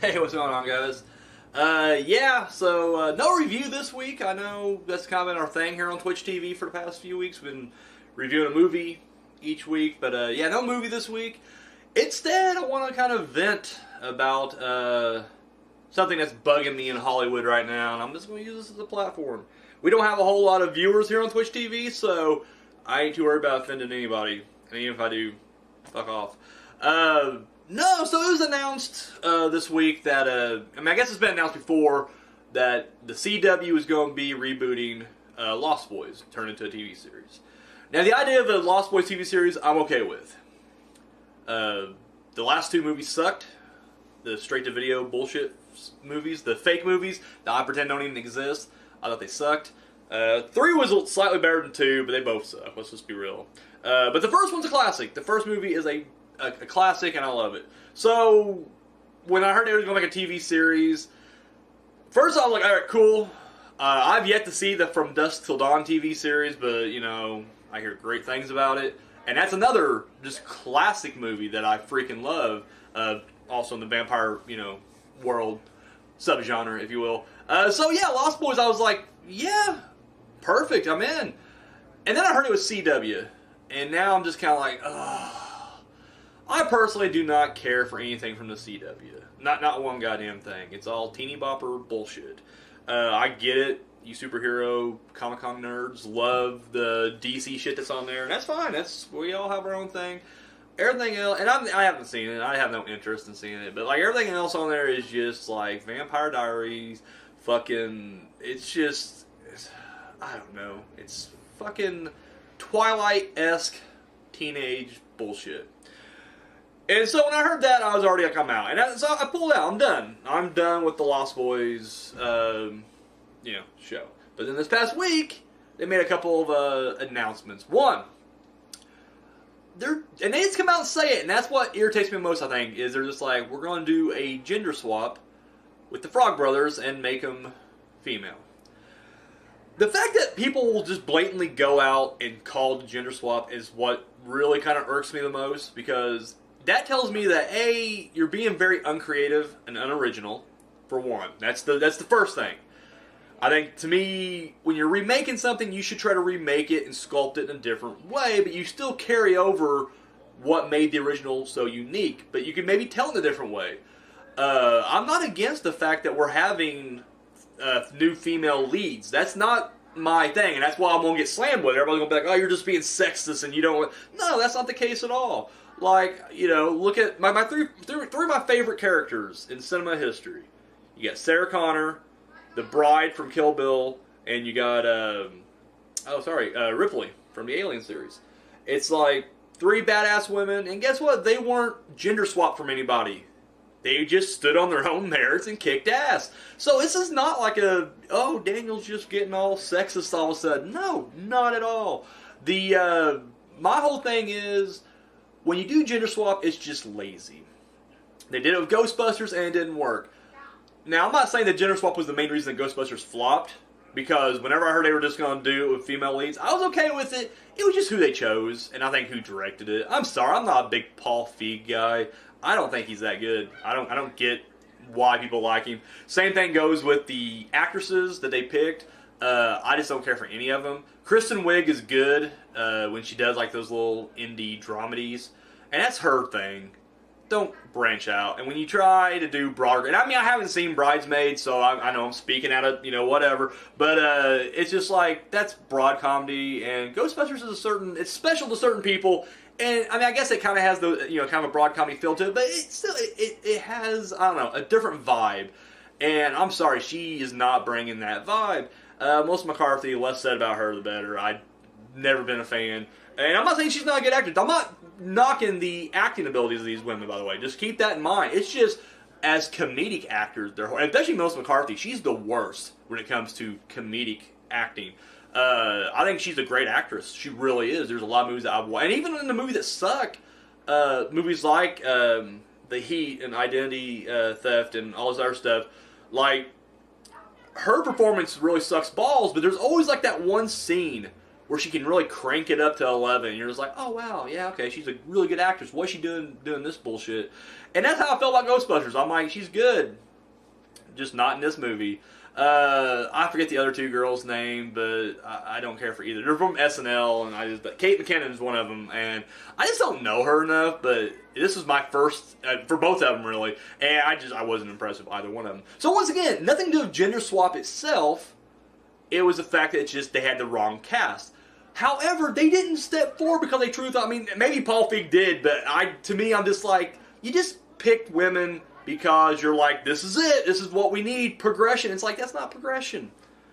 Hey, what's going on, guys? No review this week. I know that's kind of been our thing here on Twitch TV for the past few weeks. We've been reviewing a movie each week, but no movie this week. Instead, I want to kind of vent about something that's bugging me in Hollywood right now, and I'm just going to use this as a platform. We don't have a whole lot of viewers here on Twitch TV, so I ain't too worried about offending anybody. And even if I do, fuck off. So it was announced this week that, I guess it's been announced before that the CW is going to be rebooting Lost Boys, turned into a TV series. Now, the idea of the Lost Boys TV series, I'm okay with. The last two movies sucked. The straight-to-video bullshit movies, the fake movies that I pretend don't even exist, I thought they sucked. 3 was slightly better than 2, but they both suck, let's just be real. But the first one's a classic. The first movie is a classic, and I love it. So, when I heard they were going to make a TV series, first I was like, alright, cool. I've yet to see the From Dusk Till Dawn TV series, but, you know, I hear great things about it. And that's another just classic movie that I freaking love. Also in the vampire, world subgenre, if you will. Lost Boys, I was like, yeah, perfect, I'm in. And then I heard it was CW. And now I'm just kind of like, ugh. I personally do not care for anything from the CW. Not one goddamn thing. It's all teeny bopper bullshit. I get it. You superhero Comic-Con nerds love the DC shit that's on there. And that's fine. We all have our own thing. Everything else, and I haven't seen it. I have no interest in seeing it. But like everything else on there is just like Vampire Diaries. It's just, I don't know. It's fucking Twilight-esque teenage bullshit. And so when I heard that, I was already like, I'm out. And so I pulled out. I'm done. I'm done with the Lost Boys, show. But then this past week, they made a couple of announcements. One, and they just come out and say it, and that's what irritates me most, I think, is they're just like, we're going to do a gender swap with the Frog Brothers and make them female. The fact that people will just blatantly go out and call the gender swap is what really kind of irks me the most, because that tells me that, A, you're being very uncreative and unoriginal, for one. That's the first thing. I think, to me, when you're remaking something, you should try to remake it and sculpt it in a different way, but you still carry over what made the original so unique, but you can maybe tell it in a different way. I'm not against the fact that we're having new female leads. That's not my thing, and that's why I'm going to get slammed with it. Everybody's going to be like, oh, you're just being sexist and you don't want... No, that's not the case at all. Like, look at my three of my favorite characters in cinema history. You got Sarah Connor, the bride from Kill Bill, and you got, Ripley from the Alien series. It's like 3 badass women, and guess what? They weren't gender swapped from anybody. They just stood on their own merits and kicked ass. So this is not like Daniel's just getting all sexist all of a sudden. No, not at all. My whole thing is, when you do gender swap, it's just lazy. They did it with Ghostbusters and it didn't work. Now, I'm not saying that gender swap was the main reason that Ghostbusters flopped, because whenever I heard they were just going to do it with female leads, I was okay with it. It was just who they chose, and I think who directed it. I'm sorry, I'm not a big Paul Feig guy. I don't think he's that good. I don't get why people like him. Same thing goes with the actresses that they picked. I just don't care for any of them. Kristen Wiig is good when she does like those little indie dramedies, and that's her thing. Don't branch out. And when you try to do broader, and I haven't seen Bridesmaids, so I know I'm speaking out of whatever. But it's just like, that's broad comedy, and Ghostbusters is it's special to certain people. And I guess it kind of has the kind of a broad comedy feel to it, but it has, I don't know, a different vibe. And I'm sorry, she is not bringing that vibe. Melissa McCarthy, the less said about her, the better. I've never been a fan. And I'm not saying she's not a good actress. I'm not knocking the acting abilities of these women, by the way. Just keep that in mind. It's just, as comedic actors, especially Melissa McCarthy, she's the worst when it comes to comedic acting. I think she's a great actress. She really is. There's a lot of movies that I've watched. And even in the movie that suck, movies like The Heat and Identity Theft and all this other stuff, like, her performance really sucks balls, but there's always like that one scene where she can really crank it up to 11. And you're just like, oh wow, yeah, okay, she's a really good actress. What's she doing this bullshit? And that's how I felt about Ghostbusters. I'm like, she's good, just not in this movie. I forget the other two girls' name, but I don't care for either. They're from SNL, but Kate McKinnon is one of them, and I just don't know her enough. But this was my first for both of them, really, and I wasn't impressed with either one of them. So once again, nothing to do with gender swap itself. It was the fact that they had the wrong cast. However, they didn't step forward because they truly thought. I mean, maybe Paul Feig did, but to me, I'm just like, you just picked women because you're like, this is it. This is what we need. Progression. It's like, that's not progression.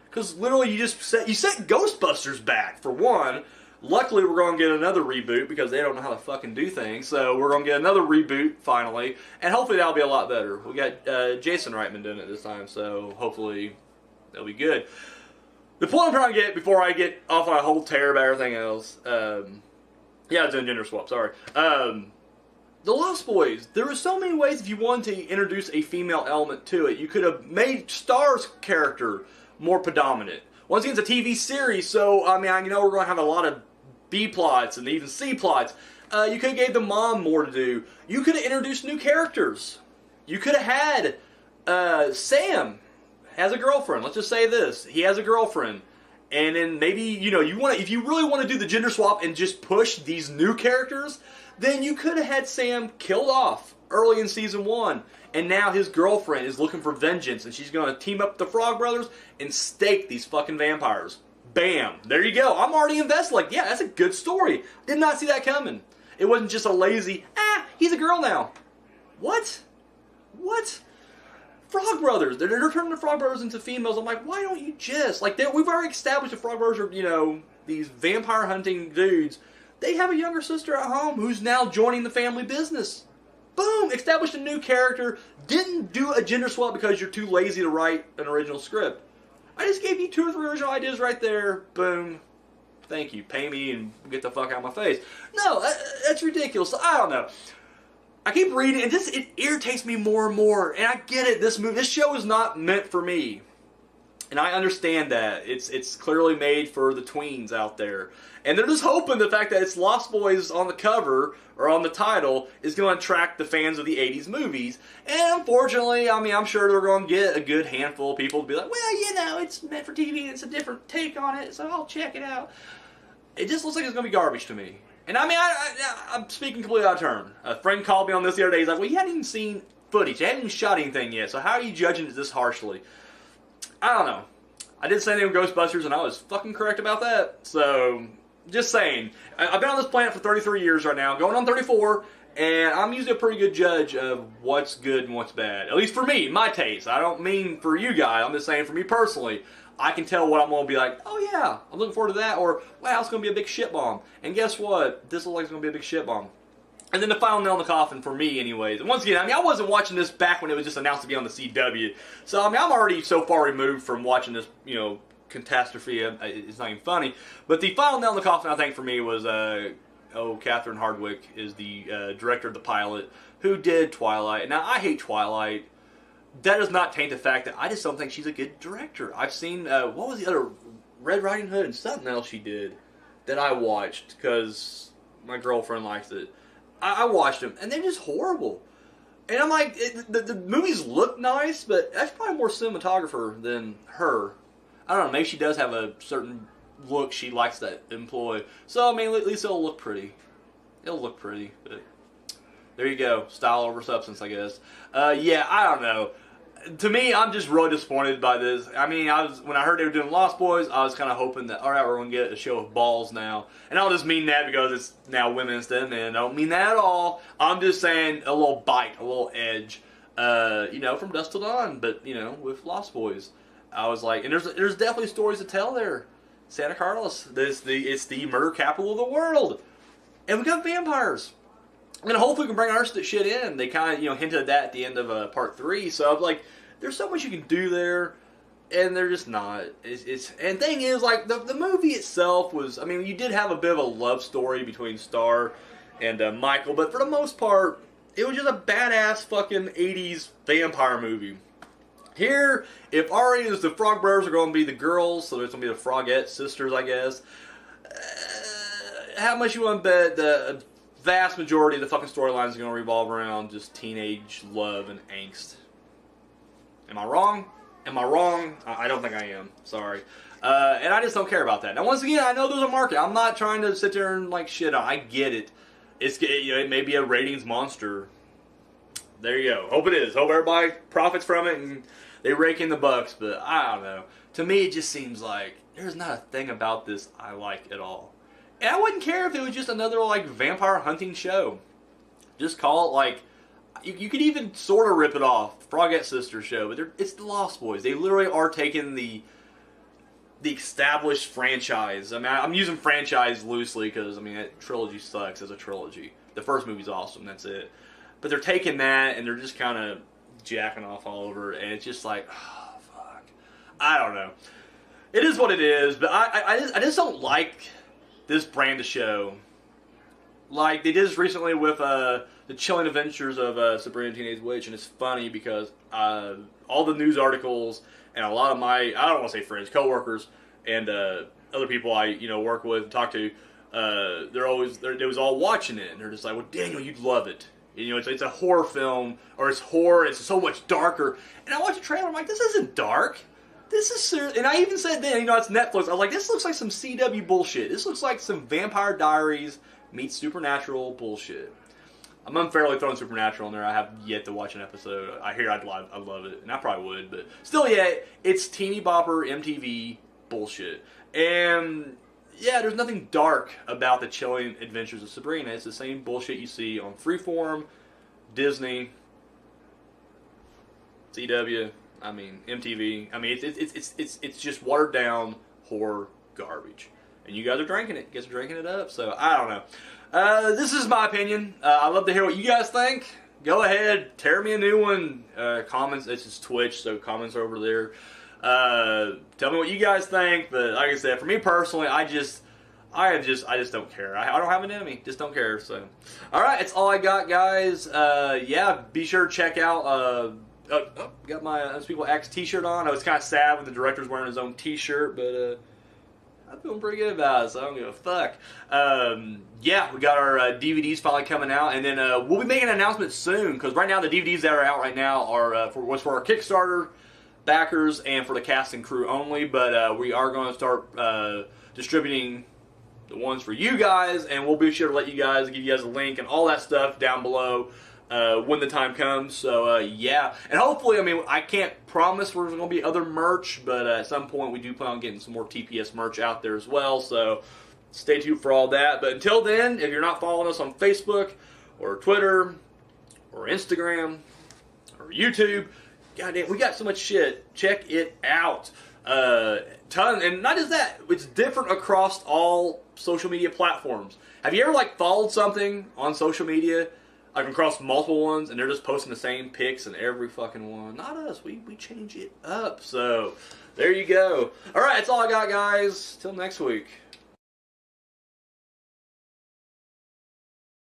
Because literally you set Ghostbusters back, for one. Luckily, we're going to get another reboot because they don't know how to fucking do things. So we're going to get another reboot, finally. And hopefully that'll be a lot better. We got Jason Reitman doing it this time, so hopefully that'll be good. The point I'm trying to get, before I get off on a whole tear about everything else, yeah, it's in gender swap, sorry. The Lost Boys, there were so many ways if you wanted to introduce a female element to it. You could have made Star's character more predominant. Once again, it's a TV series, so, I mean, you know we're going to have a lot of B plots and even C plots. You could have gave the mom more to do. You could have introduced new characters. You could have had Sam has a girlfriend. Let's just say this. He has a girlfriend. And then maybe, you know, if you really want to do the gender swap and just push these new characters, then you could have had Sam killed off early in season 1. And now his girlfriend is looking for vengeance, and she's going to team up with the Frog Brothers and stake these fucking vampires. Bam. There you go. I'm already invested. Like, yeah, that's a good story. Did not see that coming. It wasn't just a lazy, he's a girl now. What? What? Frog Brothers. They're turning the Frog Brothers into females. I'm like, why don't you just... Like, we've already established the Frog Brothers are, you know, these vampire hunting dudes. They have a younger sister at home who's now joining the family business. Boom! Established a new character. Didn't do a gender swap because you're too lazy to write an original script. I just gave you 2 or 3 original ideas right there. Boom. Thank you. Pay me and get the fuck out of my face. No, that's ridiculous. I don't know. I keep reading, and it irritates me more and more. And I get it. This show is not meant for me. And I understand that. It's clearly made for the tweens out there. And they're just hoping the fact that it's Lost Boys on the cover, or on the title, is going to attract the fans of the 80s movies. And unfortunately, I mean, I'm sure they're going to get a good handful of people to be like, well, you know, it's meant for TV, and it's a different take on it, so I'll check it out. It just looks like it's going to be garbage to me. And I mean, I'm speaking completely out of turn. A friend called me on this the other day. He's like, well, you hadn't even seen footage. You hadn't even shot anything yet, so how are you judging it this harshly? I don't know. I did say the name Ghostbusters, and I was fucking correct about that. So, just saying. I've been on this planet for 33 years right now, going on 34, and I'm usually a pretty good judge of what's good and what's bad. At least for me, my taste. I don't mean for you guys. I'm just saying for me personally. I can tell what I'm going to be like, oh yeah, I'm looking forward to that, or wow, it's going to be a big shit bomb. And guess what? This looks like it's going to be a big shit bomb. And then the final nail in the coffin for me, anyways. And once again, I mean, I wasn't watching this back when it was just announced to be on the CW. So, I mean, I'm already so far removed from watching this, you know, catastrophe. It's not even funny. But the final nail in the coffin, I think, for me was, Catherine Hardwicke is the director of the pilot who did Twilight. Now, I hate Twilight. That does not taint the fact that I just don't think she's a good director. I've seen, what was the other, Red Riding Hood and something else she did that I watched because my girlfriend likes it. I watched them, and they're just horrible. And I'm like, the movies look nice, but that's probably more cinematographer than her. I don't know, maybe she does have a certain look she likes to employ. So, I mean, at least it'll look pretty. It'll look pretty, but there you go. Style over substance, I guess. Yeah, I don't know. To me, I'm just really disappointed by this. I mean, when I heard they were doing Lost Boys, I was kind of hoping that, alright, we're going to get a show of balls now. And I don't just mean that because it's now women instead of men. I don't mean that at all. I'm just saying a little bite, a little edge, you know, from dusk till dawn, but, you know, with Lost Boys. I was like, and there's definitely stories to tell there. Santa Carlos, it's the murder capital of the world. And we got vampires. And hopefully we can bring our shit in. They kind of, you know, hinted at that at the end of part 3. So I'm like, there's so much you can do there, and they're just not. And thing is, like, the movie itself was, I mean, you did have a bit of a love story between Star and Michael, but for the most part, it was just a badass fucking 80s vampire movie. Here, if already the Frog Brothers are going to be the girls, so there's going to be the Frogette sisters, I guess. how much you want to bet the vast majority of the fucking storylines are going to revolve around just teenage love and angst? Am I wrong? Am I wrong? I don't think I am. Sorry. And I just don't care about that. Now, once again, I know there's a market. I'm not trying to sit there and like shit. I get it. It may be a ratings monster. There you go. Hope it is. Hope everybody profits from it and they rake in the bucks. But I don't know. To me, it just seems like there's not a thing about this I like at all. And I wouldn't care if it was just another like vampire hunting show. Just call it like, you could even sort of rip it off, Frogette Sister show, but it's the Lost Boys. They literally are taking the established franchise. I mean, I'm using franchise loosely because, I mean, that trilogy sucks as a trilogy. The first movie's awesome, that's it. But they're taking that and they're just kind of jacking off all over it, and it's just like, oh, fuck. I don't know. It is what it is, but I just don't like this brand of show. Like, they did this recently with the Chilling Adventures of Sabrina Teenage Witch, and it's funny because all the news articles and a lot of my, I don't want to say friends, coworkers, and other people I work with and talk to, they was all watching it, and they're just like, well, Daniel, you'd love it. It's a horror film, or it's horror, it's so much darker. And I watched the trailer, I'm like, this isn't dark. This is serious. And I even said then, it's Netflix. I was like, this looks like some CW bullshit. This looks like some Vampire Diaries meets Supernatural bullshit. I'm unfairly throwing Supernatural in there. I have yet to watch an episode. I hear I'd love it, and I probably would. But still, yeah, it's teeny bopper MTV bullshit. And yeah, there's nothing dark about the Chilling Adventures of Sabrina. It's the same bullshit you see on Freeform, Disney, CW. I mean, MTV. I mean, it's just watered down horror garbage. And you guys are drinking it. You guys are drinking it up. So, I don't know. This is my opinion. I'd love to hear what you guys think. Go ahead. Tear me a new one. Comments. It's just Twitch, so comments are over there. Tell me what you guys think. But like I said, for me personally, I just don't care. I don't have an enemy. Just don't care. So, alright. That's all I got, guys. Yeah, be sure to check out... got my Unspeakable X t-shirt on. I was kind of sad when the director's wearing his own t-shirt, but I'm feeling pretty good about it, so I don't give a fuck. Yeah, we got our DVDs finally coming out, and then we'll be making an announcement soon, because right now the DVDs that are out right now are for our Kickstarter backers and for the cast and crew only, but we are going to start distributing the ones for you guys, and we'll be sure to give you guys a link and all that stuff down below when the time comes. So yeah, and hopefully, I mean, I can't promise there's going to be other merch, but at some point we do plan on getting some more TPS merch out there as well, so stay tuned for all that. But until then, if you're not following us on Facebook or Twitter or Instagram or YouTube, goddamn, we got so much shit. Check it out. And not just that, it's different across all social media platforms. Have you ever followed something on social media, across multiple ones, and they're just posting the same pics in every fucking one? Not us. We change it up. So there you go. All right, that's all I got, guys. Till next week.